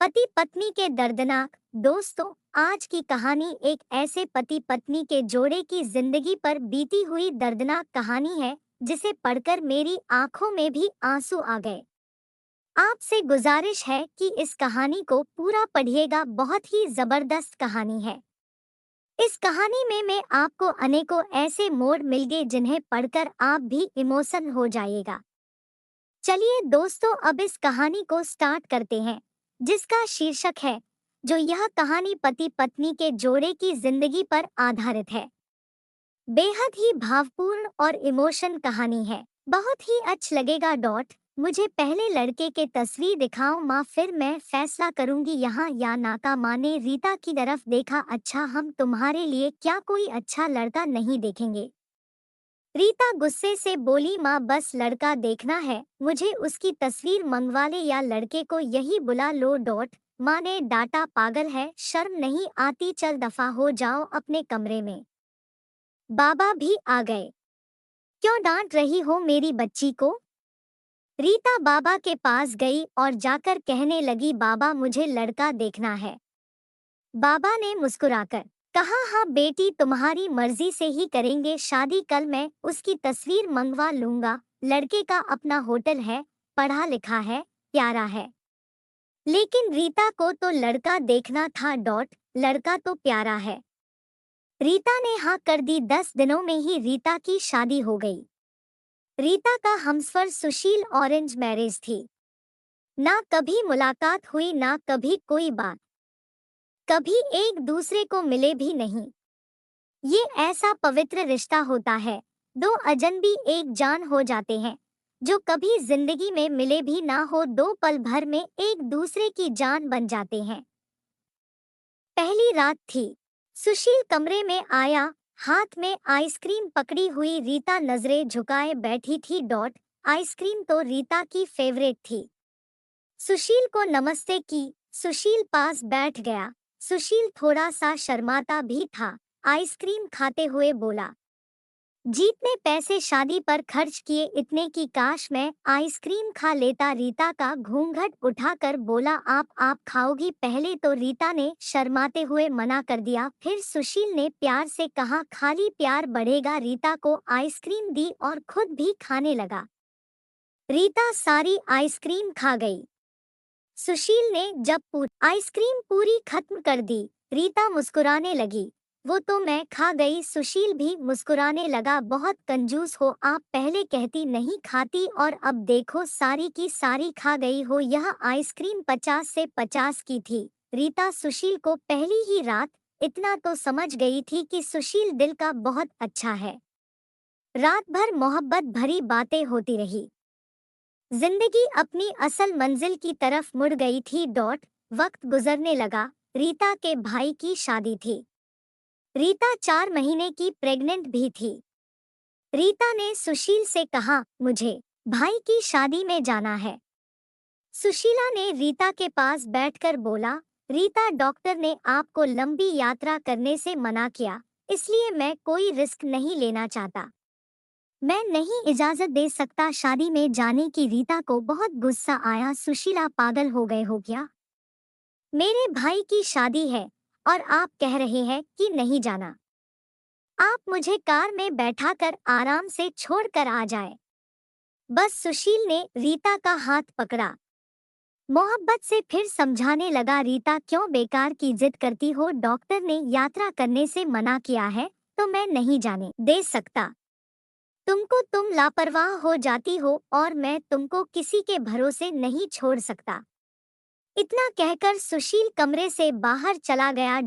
पति पत्नी के दर्दनाक। दोस्तों, आज की कहानी एक ऐसे पति पत्नी के जोड़े की जिंदगी पर बीती हुई दर्दनाक कहानी है जिसे पढ़कर मेरी आंखों में भी आंसू आ गए। आपसे गुजारिश है कि इस कहानी को पूरा पढ़िएगा, बहुत ही जबरदस्त कहानी है। इस कहानी में मैं आपको अनेकों ऐसे मोड़ मिल गए जिन्हें पढ़कर आप भी इमोशन हो जाइएगा। चलिए दोस्तों, अब इस कहानी को स्टार्ट करते हैं, जिसका शीर्षक है जो यह कहानी पति पत्नी के जोड़े की जिंदगी पर आधारित है। बेहद ही भावपूर्ण और इमोशन कहानी है, बहुत ही अच्छा लगेगा। मुझे पहले लड़के के तस्वीर दिखाओ माँ, फिर मैं फैसला करूंगी यहाँ या ना का। माँ ने रीता की तरफ देखा। अच्छा, हम तुम्हारे लिए क्या कोई अच्छा लड़का नहीं देखेंगे? रीता गुस्से से बोली, माँ बस लड़का देखना है, मुझे उसकी तस्वीर मंगवा ले या लड़के को यही बुला लो। माँ ने डांटा, पागल है, शर्म नहीं आती, चल दफा हो जाओ अपने कमरे में। बाबा भी आ गए। क्यों डांट रही हो मेरी बच्ची को? रीता बाबा के पास गई और जाकर कहने लगी, बाबा मुझे लड़का देखना है। बाबा ने मुस्कुराकर कहा, हाँ बेटी, तुम्हारी मर्जी से ही करेंगे शादी, कल मैं उसकी तस्वीर मंगवा लूंगा। लड़के का अपना होटल है, पढ़ा लिखा है, प्यारा है। लेकिन रीता को तो लड़का देखना था। लड़का तो प्यारा है। रीता ने हाँ कर दी। 10 दिनों में ही रीता की शादी हो गई। रीता का हमसफर सुशील ऑरेंज मैरिज थी। ना कभी मुलाकात हुई, ना कभी कोई बात, कभी एक दूसरे को मिले भी नहीं। ये ऐसा पवित्र रिश्ता होता है, दो अजनबी एक जान हो जाते हैं, जो कभी जिंदगी में मिले भी ना हो, दो पल भर में एक दूसरे की जान बन जाते हैं। पहली रात थी। सुशील कमरे में आया, हाथ में आइसक्रीम पकड़ी हुई रीता नजरें झुकाए बैठी थी। आइसक्रीम तो रीता की फेवरेट थी। सुशील को नमस्ते की। सुशील पास बैठ गया। सुशील थोड़ा सा शर्माता भी था। आइसक्रीम खाते हुए बोला, जीतने पैसे शादी पर खर्च किए इतने की काश मैं आइसक्रीम खा लेता। रीता का घूंघट उठाकर बोला, आप खाओगी पहले? तो रीता ने शर्माते हुए मना कर दिया। फिर सुशील ने प्यार से कहा, खाली प्यार बढ़ेगा। रीता को आइसक्रीम दी और खुद भी खाने लगा। रीता सारी आइसक्रीम खा गई। सुशील ने जब आइसक्रीम पूरी खत्म कर दी, रीता मुस्कुराने लगी, वो तो मैं खा गई। सुशील भी मुस्कुराने लगा, बहुत कंजूस हो आप, पहले कहती नहीं खाती और अब देखो सारी की सारी खा गई हो। यह आइसक्रीम 50 से 50 की थी। रीता सुशील को पहली ही रात इतना तो समझ गई थी कि सुशील दिल का बहुत अच्छा है। रात भर मोहब्बत भरी बातें होती रही। जिंदगी अपनी असल मंजिल की तरफ मुड़ गई थी। वक्त गुजरने लगा। रीता के भाई की शादी थी। रीता 4 महीने की प्रेग्नेंट भी थी। रीता ने सुशील से कहा, मुझे भाई की शादी में जाना है। सुशीला ने रीता के पास बैठकर बोला, रीता डॉक्टर ने आपको लंबी यात्रा करने से मना किया, इसलिए मैं कोई रिस्क नहीं लेना चाहता। मैं नहीं इजाजत दे सकता शादी में जाने की। रीता को बहुत गुस्सा आया। सुशीला, पागल हो गए हो क्या? मेरे भाई की शादी है और आप कह रहे हैं कि नहीं जाना। आप मुझे कार में बैठाकर आराम से छोड़कर आ जाए। बस सुशील ने रीता का हाथ पकड़ा। मोहब्बत से फिर समझाने लगा, रीता क्यों बेकार की जिद करती हो? डॉक्टर ने यात्रा करने से मना किया है तो मैं नहीं जाने दे सकता। तुम लापरवाह हो जाती हो और मैं तुमको किसी के भरोसे नहीं छोड़ सकता। इतना कहकर सुशील कमरे से बाहर चला गया।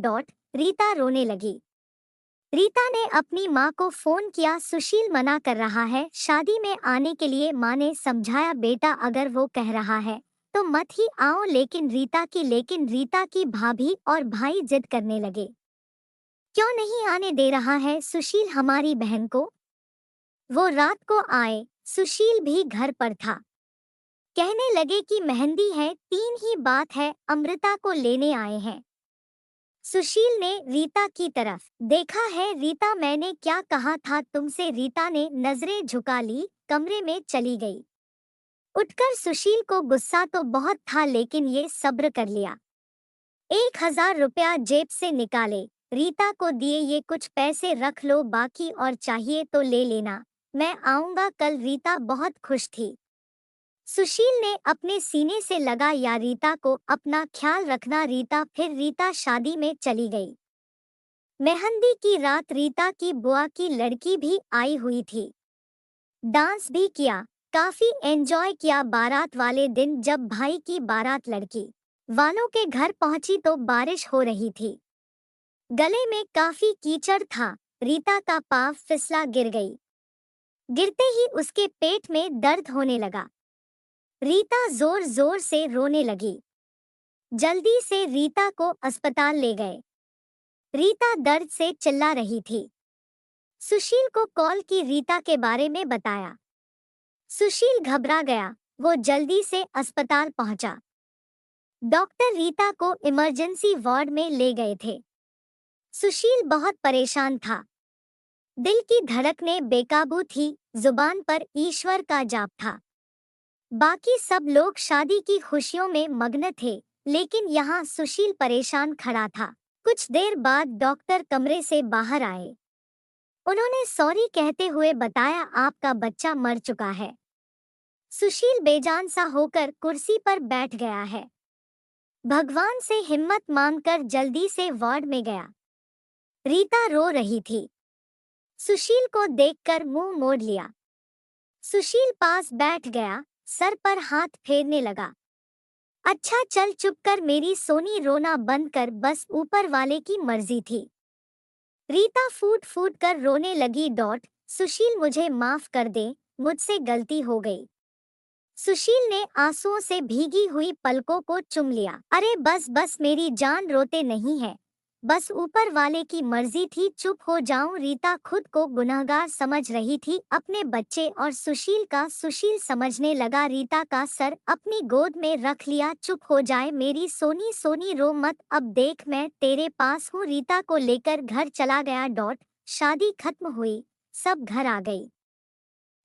रीता रोने लगी। रीता ने अपनी माँ को फोन किया, सुशील मना कर रहा है शादी में आने के लिए। माँ ने समझाया, बेटा अगर वो कह रहा है तो मत ही आओ। लेकिन रीता की भाभी और भाई जिद करने लगे। क्यों नहीं आने दे रहा है सुशील हमारी बहन को? वो रात को आए, सुशील भी घर पर था। कहने लगे कि मेहंदी है, 3 ही बात है, अमृता को लेने आए हैं। सुशील ने रीता की तरफ देखा है। रीता, मैंने क्या कहा था तुमसे? रीता ने नजरें झुका ली, कमरे में चली गई। उठकर सुशील को गुस्सा तो बहुत था लेकिन ये सब्र कर लिया। 1,000 रुपया जेब से निकाले, रीता को दिए। ये कुछ पैसे रख लो, बाकी और चाहिए तो ले लेना, मैं आऊंगा कल। रीता बहुत खुश थी। सुशील ने अपने सीने से लगा, या रीता को अपना ख्याल रखना रीता। फिर रीता शादी में चली गई। मेहंदी की रात रीता की बुआ की लड़की भी आई हुई थी। डांस भी किया, काफी एंजॉय किया। बारात वाले दिन जब भाई की बारात लड़की वालों के घर पहुंची तो बारिश हो रही थी। गले में काफी कीचड़ था। रीता का पाँव फिसला गिर गई। गिरते ही उसके पेट में दर्द होने लगा। रीता जोर जोर से रोने लगी। जल्दी से रीता को अस्पताल ले गए। रीता दर्द से चिल्ला रही थी। सुशील को कॉल की, रीता के बारे में बताया। सुशील घबरा गया। वो जल्दी से अस्पताल पहुंचा। डॉक्टर रीता को इमरजेंसी वार्ड में ले गए थे। सुशील बहुत परेशान था। दिल की धड़कनें बेकाबू थी, जुबान पर ईश्वर का जाप था। बाकी सब लोग शादी की खुशियों में मग्न थे, लेकिन यहाँ सुशील परेशान खड़ा था। कुछ देर बाद डॉक्टर कमरे से बाहर आए। उन्होंने सॉरी कहते हुए बताया, आपका बच्चा मर चुका है। सुशील बेजान सा होकर कुर्सी पर बैठ गया है। भगवान से हिम्मत मांगकर जल्दी से वार्ड में गया। रीता रो रही थी। सुशील को देखकर मुंह मोड़ लिया। सुशील पास बैठ गया, सर पर हाथ फेरने लगा। अच्छा चल चुप कर मेरी सोनी, रोना बंद कर, बस ऊपर वाले की मर्जी थी। रीता फूट फूट कर रोने लगी। सुशील मुझे माफ कर दे, मुझसे गलती हो गई। सुशील ने आंसुओं से भीगी हुई पलकों को चूम लिया। अरे बस बस मेरी जान, रोते नहीं है, बस ऊपर वाले की मर्जी थी, चुप हो जाऊं। रीता खुद को गुनहगार समझ रही थी, अपने बच्चे और सुशील का। सुशील समझने लगा। रीता का सर अपनी गोद में रख लिया। चुप हो जाए मेरी सोनी, सोनी रो मत, अब देख मैं तेरे पास हूँ। रीता को लेकर घर चला गया। शादी खत्म हुई, सब घर आ गई।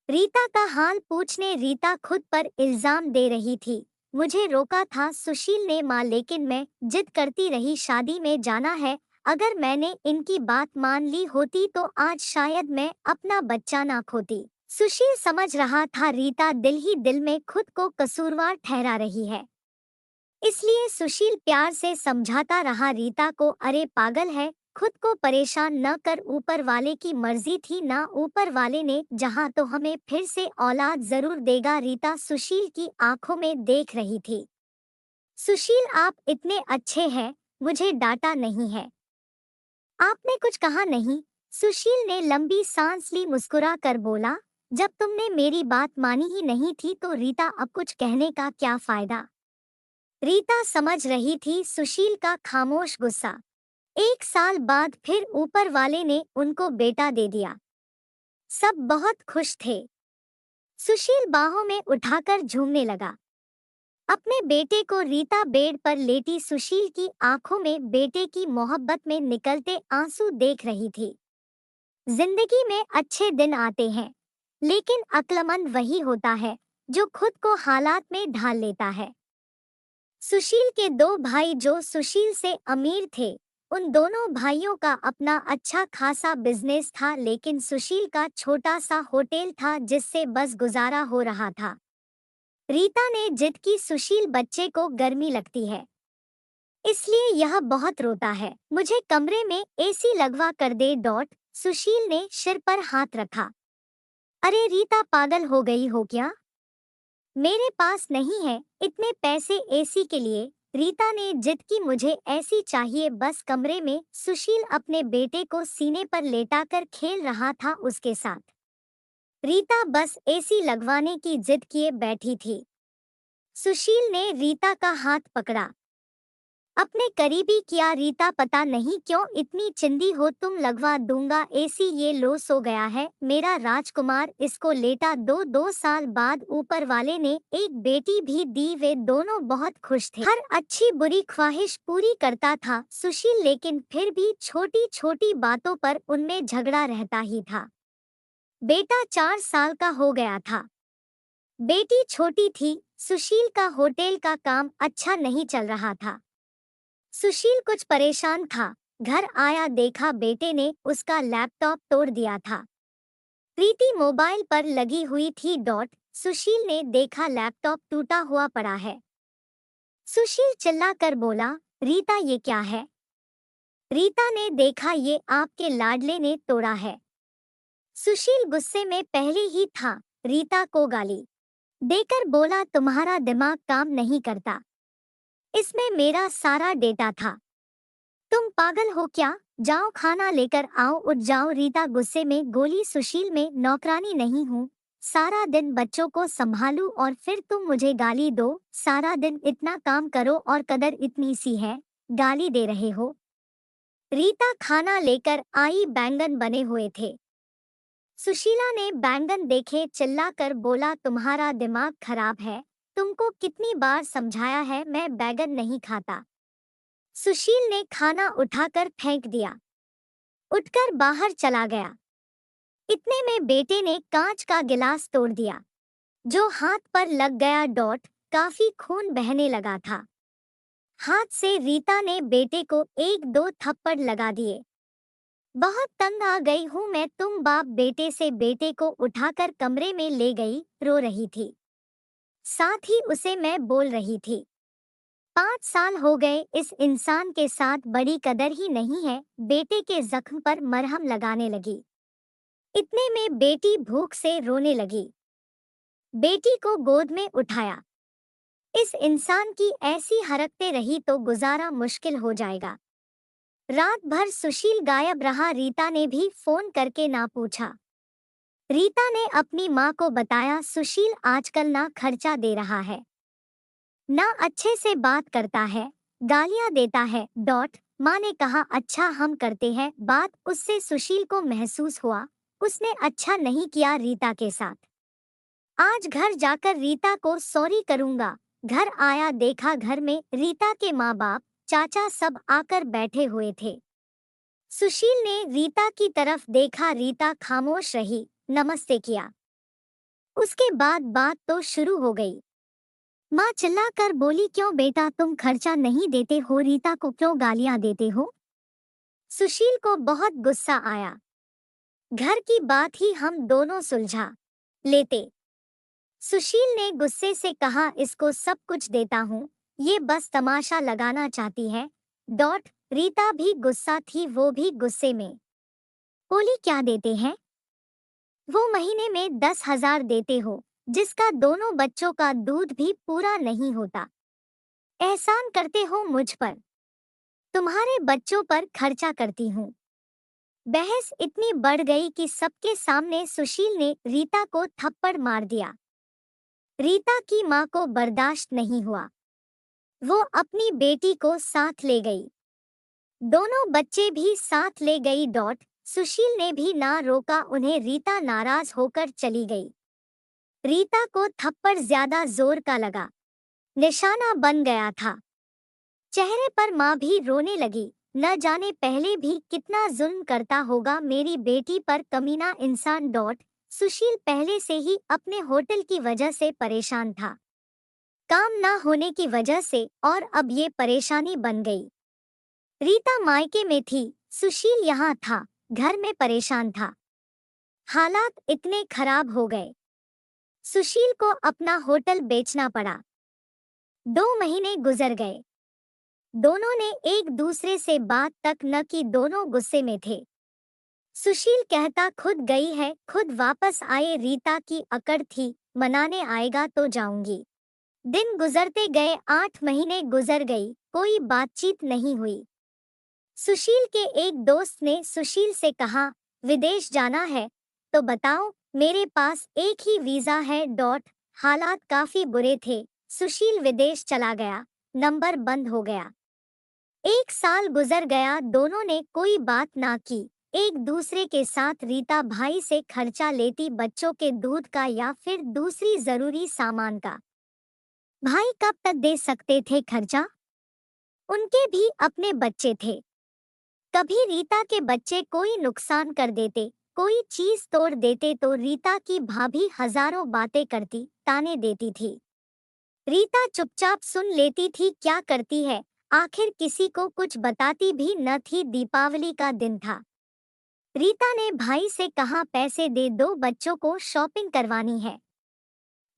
रीता का हाल पूछने रीता खुद पर इल्जाम दे रही थी। मुझे रोका था सुशील ने माँ, लेकिन मैं जिद करती रही, शादी में जाना है। अगर मैंने इनकी बात मान ली होती तो आज शायद मैं अपना बच्चा ना खोती। सुशील समझ रहा था रीता दिल ही दिल में खुद को कसूरवार ठहरा रही है। इसलिए सुशील प्यार से समझाता रहा रीता को, अरे पागल है, खुद को परेशान न कर, ऊपर वाले की मर्जी थी ना, ऊपर वाले ने जहाँ तो हमें फिर से औलाद जरूर देगा। रीता सुशील की आंखों में देख रही थी। सुशील आप इतने अच्छे हैं, मुझे डांटा नहीं है, आपने कुछ कहा नहीं। सुशील ने लंबी सांस ली, मुस्कुरा कर बोला, जब तुमने मेरी बात मानी ही नहीं थी तो रीता अब कुछ कहने का क्या फायदा। रीता समझ रही थी सुशील का खामोश गुस्सा। 1 साल बाद फिर ऊपर वाले ने उनको बेटा दे दिया। सब बहुत खुश थे। सुशील बाहों में उठाकर झूमने लगा। अपने बेटे को रीता बेड पर लेटी सुशील की आंखों में बेटे की मोहब्बत में निकलते आंसू देख रही थी। जिंदगी में अच्छे दिन आते हैं, लेकिन अक्लमंद वही होता है जो खुद को हालात में ढाल लेता है। सुशील के 2 भाई जो सुशील से अमीर थे, उन दोनों भाइयों का अपना अच्छा खासा बिजनेस था, लेकिन सुशील का छोटा सा होटल था जिससे बस गुजारा हो रहा था। रीता ने जिद की, सुशील बच्चे को गर्मी लगती है, इसलिए यह बहुत रोता है, मुझे कमरे में एसी लगवा कर दे। सुशील ने सिर पर हाथ रखा। अरे रीता पागल हो गई हो क्या, मेरे पास नहीं है इतने पैसे एसी के लिए। रीता ने जिद की, मुझे ऐसी चाहिए बस कमरे में। सुशील अपने बेटे को सीने पर लेटाकर खेल रहा था उसके साथ। रीता बस एसी लगवाने की जिद किए बैठी थी। सुशील ने रीता का हाथ पकड़ा, अपने करीबी किया। रीता पता नहीं क्यों इतनी चिंदी हो, तुम लगवा दूंगा एसी, ये लो सो गया है मेरा राजकुमार, इसको लेटा दो। 2 साल बाद ऊपर वाले ने एक बेटी भी दी। वे दोनों बहुत खुश थे। हर अच्छी बुरी ख्वाहिश पूरी करता था सुशील, लेकिन फिर भी छोटी छोटी बातों पर उनमें झगड़ा रहता ही था। बेटा 4 साल का हो गया था। बेटी छोटी थी, सुशील का होटल का काम अच्छा नहीं चल रहा था। सुशील कुछ परेशान था। घर आया देखा बेटे ने उसका लैपटॉप तोड़ दिया था। प्रीति मोबाइल पर लगी हुई थी। सुशील ने देखा लैपटॉप टूटा हुआ पड़ा है। सुशील चिल्लाकर बोला, रीता ये क्या है? रीता ने देखा, ये आपके लाडले ने तोड़ा है। सुशील गुस्से में पहले ही था। रीता को गाली देकर बोला, तुम्हारा दिमाग काम नहीं करता, इसमें मेरा सारा डेटा था, तुम पागल हो क्या? जाओ खाना लेकर आओ, उठ जाओ। रीता गुस्से में गोली, सुशील में नौकरानी नहीं हूँ, सारा दिन बच्चों को संभालूं और फिर तुम मुझे गाली दो। सारा दिन इतना काम करो और कदर इतनी सी है, गाली दे रहे हो। रीता खाना लेकर आई, बैंगन बने हुए थे। सुशीला ने बैंगन देखे, चिल्लाकर बोला, तुम्हारा दिमाग खराब है, तुमको कितनी बार समझाया है मैं बैंगन नहीं खाता। सुशील ने खाना उठाकर फेंक दिया, उठकर बाहर चला गया। इतने में बेटे ने कांच का गिलास तोड़ दिया, जो हाथ पर लग गया। काफी खून बहने लगा था। हाथ से रीता ने बेटे को एक दो थप्पड़ लगा दिए। बहुत तंग आ गई हूँ मैं, तुम बाप बेटे से। बेटे को उठाकर कमरे में ले गई, रो रही थी, साथ ही उसे मैं बोल रही थी, 5 साल हो गए इस इंसान के साथ, बड़ी कदर ही नहीं है। बेटे के जख्म पर मरहम लगाने लगी। इतने में बेटी भूख से रोने लगी। बेटी को गोद में उठाया। इस इंसान की ऐसी हरकतें रही तो गुजारा मुश्किल हो जाएगा। रात भर सुशील गायब रहा। रीता ने भी फोन करके ना पूछा। रीता ने अपनी माँ को बताया, सुशील आजकल ना खर्चा दे रहा है, ना अच्छे से बात करता है, गालियां देता है। माँ ने कहा, अच्छा हम करते हैं बात उससे। सुशील को महसूस हुआ उसने अच्छा नहीं किया रीता के साथ। आज घर जाकर रीता को सॉरी करूंगा। घर आया देखा घर में रीता के माँ बाप, चाचा सब आकर बैठे हुए थे। सुशील ने रीता की तरफ देखा, रीता खामोश रही, नमस्ते किया। उसके बाद बात तो शुरू हो गई। माँ चिल्लाकर बोली, क्यों बेटा तुम खर्चा नहीं देते हो, रीता को क्यों गालियां देते हो? सुशील को बहुत गुस्सा आया। घर की बात ही हम दोनों सुलझा लेते। सुशील ने गुस्से से कहा, इसको सब कुछ देता हूँ, ये बस तमाशा लगाना चाहती है। रीता भी गुस्सा थी, वो भी गुस्से में बोली, क्या देते हैं? वो महीने में 10,000 देते हो, जिसका दोनों बच्चों का दूध भी पूरा नहीं होता। एहसान करते हो मुझ पर, तुम्हारे बच्चों पर खर्चा करती हूँ। बहस इतनी बढ़ गई कि सबके सामने सुशील ने रीता को थप्पड़ मार दिया। रीता की माँ को बर्दाश्त नहीं हुआ, वो अपनी बेटी को साथ ले गई, दोनों बच्चे भी साथ ले गई। सुशील ने भी ना रोका उन्हें, रीता नाराज होकर चली गई। रीता को थप्पड़ ज्यादा जोर का लगा, निशाना बन गया था। चेहरे पर माँ भी रोने लगी, न जाने पहले भी कितना जुल्म करता होगा मेरी बेटी पर, कमीना इंसान। सुशील पहले से ही अपने होटल की वजह से परेशान था, काम ना होने की वजह से, और अब ये परेशानी बन गई। रीता मायके में थी, सुशील यहाँ था, घर में परेशान था। हालात इतने खराब हो गए, सुशील को अपना होटल बेचना पड़ा। 2 महीने गुजर गए, दोनों ने एक दूसरे से बात तक न की, दोनों गुस्से में थे। सुशील कहता, खुद गई है खुद वापस आए। रीता की अकड़ थी, मनाने आएगा तो जाऊंगी। दिन गुजरते गए, 8 महीने गुजर गई, कोई बातचीत नहीं हुई। सुशील के एक दोस्त ने सुशील से कहा, विदेश जाना है तो बताओ, मेरे पास एक ही वीजा है। हालात काफी बुरे थे, सुशील विदेश चला गया, नंबर बंद हो गया। 1 साल गुजर गया, दोनों ने कोई बात ना की, एक दूसरे के साथ। रीता भाई से खर्चा लेती, बच्चों के दूध का या फिर दूसरी जरूरी सामान का। भाई कब तक दे सकते थे खर्चा, उनके भी अपने बच्चे थे। कभी रीता के बच्चे कोई नुकसान कर देते, कोई चीज तोड़ देते तो रीता की भाभी हजारों बातें करती, ताने देती थी। रीता चुपचाप सुन लेती थी। क्या करती है, आखिर किसी को कुछ बताती भी न थी। दीपावली का दिन था। रीता ने भाई से कहा, पैसे दे दो, बच्चों को शॉपिंग करवानी है।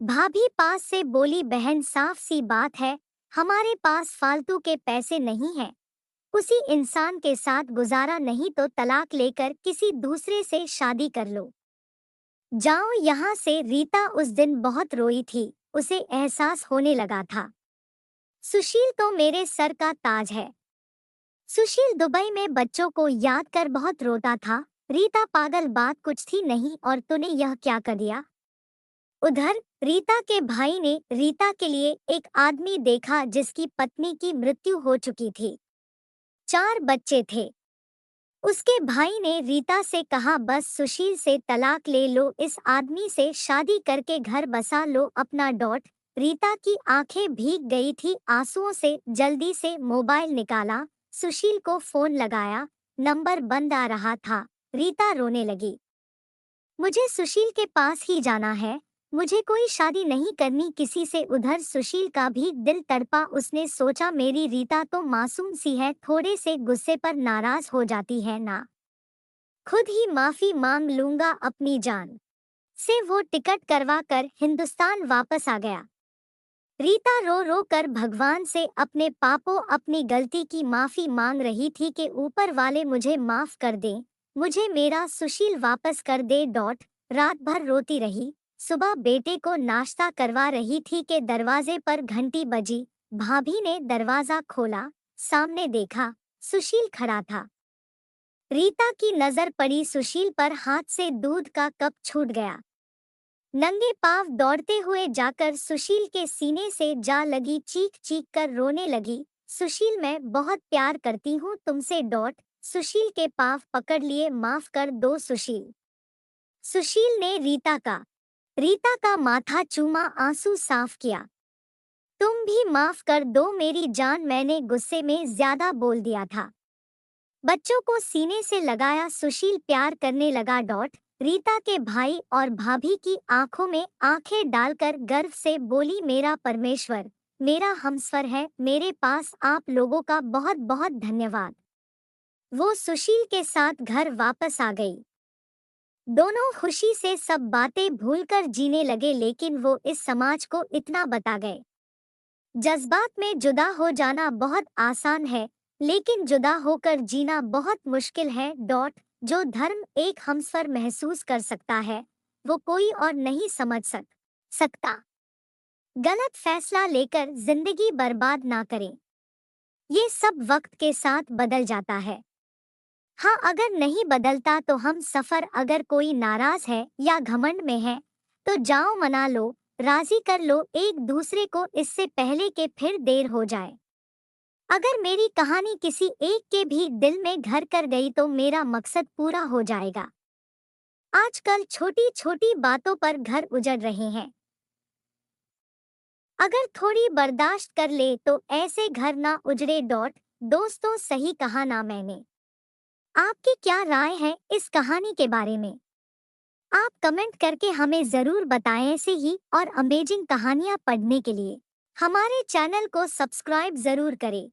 भाभी पास से बोली, बहन साफ सी बात है, हमारे पास फालतू के पैसे नहीं हैं। उसी इंसान के साथ गुजारा नहीं तो तलाक लेकर किसी दूसरे से शादी कर लो। जाओ यहाँ से। रीता उस दिन बहुत रोई थी। उसे एहसास होने लगा था, सुशील तो मेरे सर का ताज है। सुशील दुबई में बच्चों को याद कर बहुत रोता था। रीता पागल, बात कुछ थी नहीं और तूने यह क्या कर दिया। उधर रीता के भाई ने रीता के लिए एक आदमी देखा जिसकी पत्नी की मृत्यु हो चुकी थी। 4 बच्चे थे। उसके भाई ने रीता से कहा, बस सुशील से तलाक ले लो, इस आदमी से शादी करके घर बसा लो अपना डॉट। रीता की आंखें भीग गई थी आंसुओं से। जल्दी से मोबाइल निकाला, सुशील को फोन लगाया, नंबर बंद आ रहा था। रीता रोने लगी, मुझे सुशील के पास ही जाना है, मुझे कोई शादी नहीं करनी किसी से। उधर सुशील का भी दिल तड़पा। उसने सोचा, मेरी रीता तो मासूम सी है, थोड़े से गुस्से पर नाराज हो जाती है ना, खुद ही माफी मांग लूंगा अपनी जान से। वो टिकट करवा कर हिंदुस्तान वापस आ गया। रीता रो रो कर भगवान से अपने पापों, अपनी गलती की माफी मांग रही थी कि ऊपर वाले मुझे माफ कर दे, मुझे मेरा सुशील वापस कर दे डॉट। रात भर रोती रही। सुबह बेटे को नाश्ता करवा रही थी कि दरवाजे पर घंटी बजी। भाभी ने दरवाजा खोला, सामने देखा, सुशील खड़ा था। रीता की नजर पड़ी सुशील पर, हाथ से दूध का कप छूट गया। नंगे पांव दौड़ते हुए जाकर सुशील के सीने से जा लगी, चीख चीख कर रोने लगी, सुशील मैं बहुत प्यार करती हूँ तुमसे डॉट। सुशील के पांव पकड़ लिए, माफ कर दो सुशील। सुशील ने रीता का माथा चूमा, आंसू साफ किया। तुम भी माफ कर दो मेरी जान, मैंने गुस्से में ज्यादा बोल दिया था। बच्चों को सीने से लगाया, सुशील प्यार करने लगा डॉट। रीता के भाई और भाभी की आंखों में आंखें डालकर गर्व से बोली, मेरा परमेश्वर, मेरा हमसफर है, मेरे पास आप लोगों का बहुत बहुत धन्यवाद। वो सुशील के साथ घर वापस आ गई। दोनों खुशी से सब बातें भूलकर जीने लगे। लेकिन वो इस समाज को इतना बता गए, जज्बात में जुदा हो जाना बहुत आसान है, लेकिन जुदा होकर जीना बहुत मुश्किल है डॉट। जो धर्म एक हमसफर महसूस कर सकता है, वो कोई और नहीं समझ सकता। गलत फैसला लेकर जिंदगी बर्बाद ना करें, ये सब वक्त के साथ बदल जाता है। हाँ, अगर नहीं बदलता तो हम सफर। अगर कोई नाराज है या घमंड में है तो जाओ मना लो, राजी कर लो एक दूसरे को, इससे पहले कि फिर देर हो जाए। अगर मेरी कहानी किसी एक के भी दिल में घर कर गई तो मेरा मकसद पूरा हो जाएगा। आजकल छोटी छोटी बातों पर घर उजड़ रहे हैं, अगर थोड़ी बर्दाश्त कर ले तो ऐसे घर ना उजड़े डॉट। दोस्तों, सही कहा ना मैंने? आपकी क्या राय है इस कहानी के बारे में? आप कमेंट करके हमें जरूर बताएं। ऐसे ही और अमेजिंग कहानियां पढ़ने के लिए हमारे चैनल को सब्सक्राइब जरूर करें।